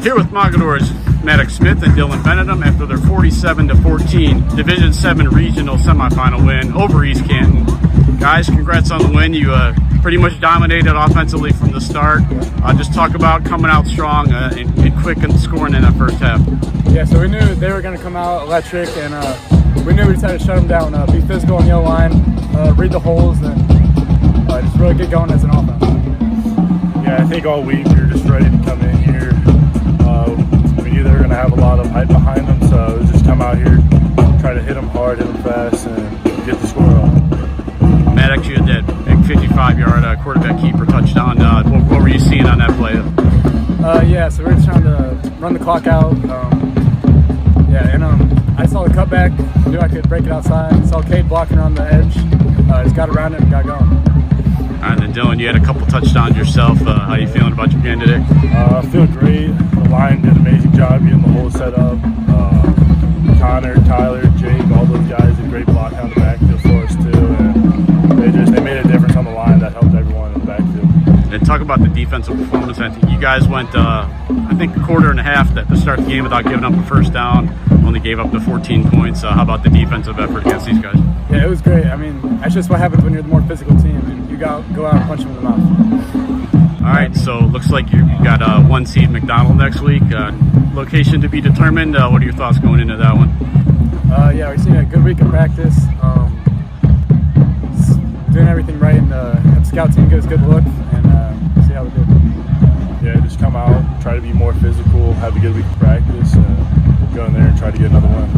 Here with Mogadore's Maddox Smith and Dylan Benedum after their 47-14 Division 7 regional semifinal win over East Canton. Guys, congrats on the win. You pretty much dominated offensively from the start. Just talk about coming out strong and quick and scoring in that first half. Yeah, so we knew they were going to come out electric, and we knew we just had to shut them down, be physical on the O-line, read the holes, and just really get going as an offense. Yeah, I think all week we were just ready to come in here. We knew they were going to have a lot of hype behind them, so it was just come out here, try to hit them hard, hit them fast, and get the score on. Maddox, you had that big 55-yard quarterback keeper touchdown. What were you seeing on that play? Yeah, so we were just trying to run the clock out. I saw the cutback, knew I could break it outside. Saw Cade blocking on the edge. Just got around it and got going. All right, then Dylan, you had a couple touchdowns yourself. How are you feeling about your game today? I feel great. The line did an amazing job getting the whole set up. Connor, Tyler, Jake, all those guys did great block on the backfield for us too. And they made a difference on the line that helped everyone in the backfield. And talk about the defensive performance. I think you guys went, a quarter and a half to start the game without giving up a first down. Only gave up the 14 points. How about the defensive effort against these guys? Yeah, it was great. I mean, that's just what happens when you're the more physical team. You go out and punch them in the mouth. All right, so looks like you got one seed McDonald next week. Location to be determined. What are your thoughts going into that one? Yeah, we've seen a good week of practice. Doing everything right, and have the scout team give us a good look and see how we do. Yeah, just come out, try to be more physical, have a good week of practice, and go in there and try to get another win.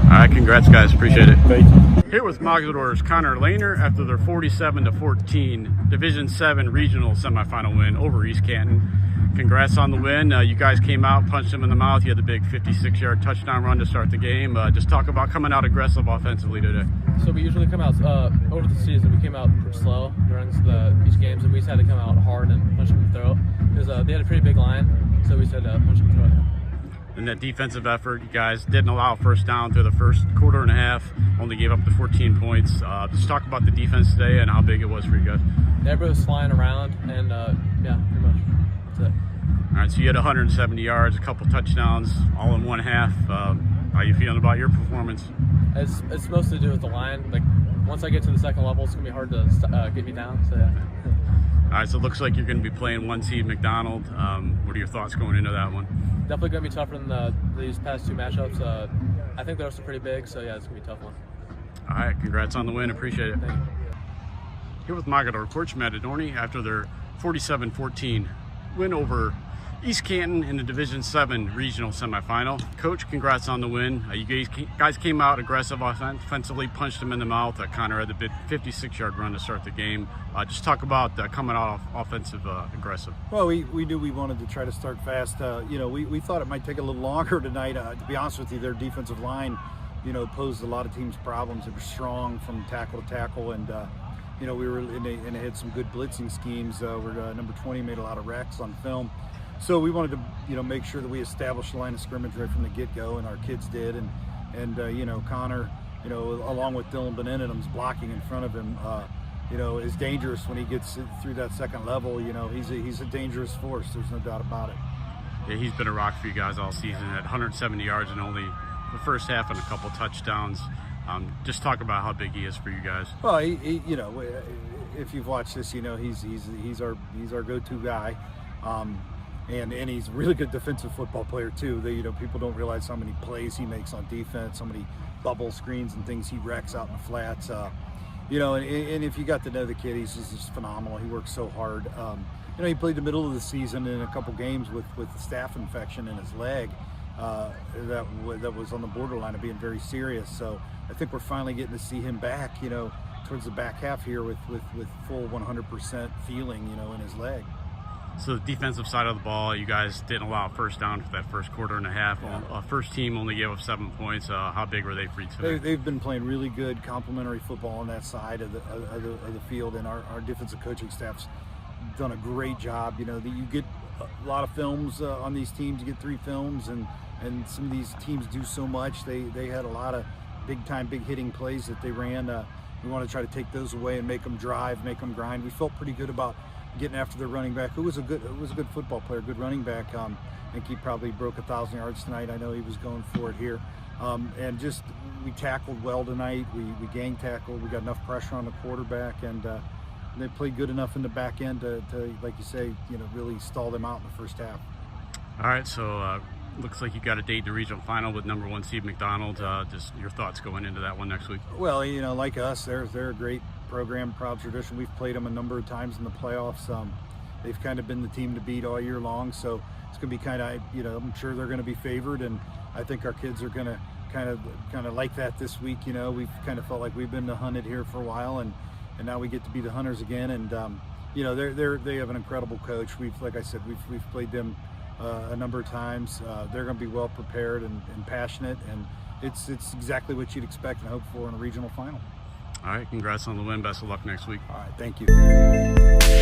All right, congrats, guys. Appreciate it. Thank you. Here with Mogadore's Lehner after their 47-14 Division 7 regional semifinal win over East Canton. Congrats on the win. You guys came out, punched them in the mouth. You had the big 56-yard touchdown run to start the game. Just talk about coming out aggressive offensively today. So we usually come out over the season. We came out pretty slow during these games, and we just had to come out hard and punch them in the throat because they had a pretty big line. So we said punch them in the throat. In that defensive effort, you guys didn't allow first down through the first quarter and a half. Only gave up the 14 points. Just talk about the defense today and how big it was for you guys. Everybody was flying around, and yeah, pretty much. That's it. All right, so you had 170 yards, a couple touchdowns, all in one half. How are you feeling about your performance? It's mostly to do with the line. Like once I get to the second level, it's gonna be hard to get me down. So yeah. All right, so it looks like you're going to be playing one seed McDonald. What are your thoughts going into that one? Definitely going to be tougher than these past two matchups. I think they're also pretty big, so yeah, it's going to be a tough one. All right, congrats on the win. Appreciate it. Thank you. Here with Mogadore coach Adorni after their 47-14 win over East Canton in the Division 7 regional semifinal. Coach, congrats on the win. You guys came out aggressive offensively, punched them in the mouth. Connor had the big 56-yard run to start the game. Just talk about coming out offensive aggressive. Well, we knew we wanted to try to start fast. We thought it might take a little longer tonight. To be honest with you, their defensive line, posed a lot of teams problems. They were strong from tackle to tackle, and we were and they had some good blitzing schemes. Where number 20 made a lot of wrecks on film. So we wanted to, make sure that we established the line of scrimmage right from the get-go, and our kids did. And Connor, along with Dylan Benedum's blocking in front of him, is dangerous when he gets through that second level. He's a dangerous force. There's no doubt about it. Yeah, he's been a rock for you guys all season. At 170 yards in only the first half and a couple touchdowns. Just talk about how big he is for you guys. Well, if you've watched this, he's our go-to guy. And he's a really good defensive football player too. People don't realize how many plays he makes on defense, how many bubble screens and things he wrecks out in the flats. And if you got to know the kid, he's just phenomenal. He works so hard. He played the middle of the season in a couple games with staph infection in his leg that was on the borderline of being very serious. So I think we're finally getting to see him back, towards the back half here with full 100% feeling, in his leg. So the defensive side of the ball, you guys didn't allow a first down for that first quarter and a half. Yeah. First team only gave up 7 points. How big were they for you today? They've been playing really good complementary football on that side of the field, and our defensive coaching staff's done a great job. You get a lot of films on these teams. You get 3 films, and some of these teams do so much. They had a lot of big hitting plays that they ran. We want to try to take those away and make them drive, make them grind. We felt pretty good about getting after their running back, who was a good football player, good running back. I think he probably broke 1,000 yards tonight. I know he was going for it here. And just we tackled well tonight. We gang tackled. We got enough pressure on the quarterback, and they played good enough in the back end to like you say, really stall them out in the first half. All right, so looks like you got a date in the regional final with number 1 seed McDonald. Just your thoughts going into that one next week. Well, like us, they're a great program, proud tradition. We've played them a number of times in the playoffs. They've kind of been the team to beat all year long, so it's going to be kind of, I'm sure they're going to be favored, and I think our kids are going to kind of like that this week. We've kind of felt like we've been the hunted here for a while, and now we get to be the hunters again. And they have an incredible coach. Like I said, we've played them a number of times. They're going to be well prepared and passionate, and it's exactly what you'd expect and hope for in a regional final. All right, congrats on the win. Best of luck next week. All right, thank you.